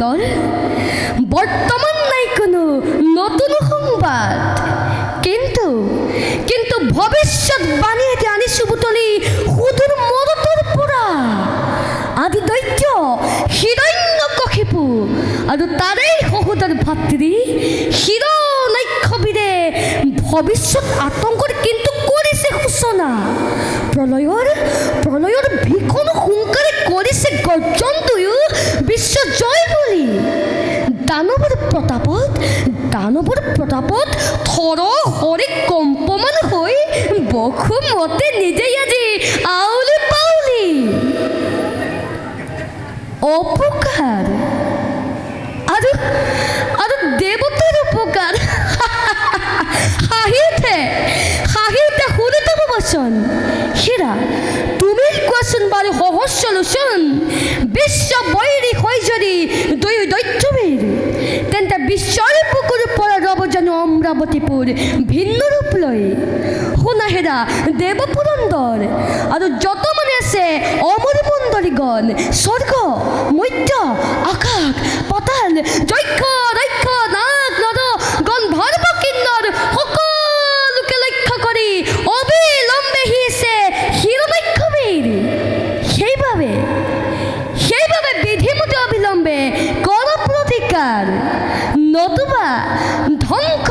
পুরন্দর, বর্তমান নাই কোনো নতুন সংবাদ, কিন্তু কিন্তু ভবিষ্যৎ বাণীতে আনি সুবুতলি সুদূর মরতৰ পৰা আদি দৈত্য হিৰণ্যকশিপু আৰু তাৰেই সহোদৰ ভাতৃ হিৰণ্যক্ষবিৰে ভৱিষ্যৎ আতংকৰ কিন্তু কৰিছে সূচনা। প্ৰলয়ৰ ভীষণ সোনকালে কৰিছে গৰ্জনটোও বিশ্ব জয় বুলি। দানৱৰ প্ৰতাপত থৰ হৰি কম্পমান হৈ বসুমতে নিজেই আজি আউলি পাউলি। অপকাৰ আৰু দেৱতাৰ উপকাৰ হাঁহিতে শুনিতম বচন। হীৰা, তুমি কোৱাচোন বাৰু সহস্ৰ লোচন, বিশ্ব বৈৰী হৈ যদি দুই দৈত্যবীৰ, তেন্তে বিশ্বৰ বুকুৰ পৰা ৰব জানো অমৰাৱতীপুৰ ভিন্ন ৰূপ লৈ। শুনা হেৰা দেৱ পুৰন্দৰ আৰু যত মানে আছে অমৰ মণ্ডলীগণ, স্বৰ্গ মধ্য আকাশ পাতাল যক্ষ ৰক্ষ নাগ নদ গন্ধৰ্ব কিন্নৰ সকলোকে লক্ষ্য কৰি অবিলম্বে হিছে হিৰণ্যক্ষবীৰ। সেইবাবে বিধিমতে অবিলম্বে কৰ প্ৰতিকাৰ, নতুবা ধ্বংস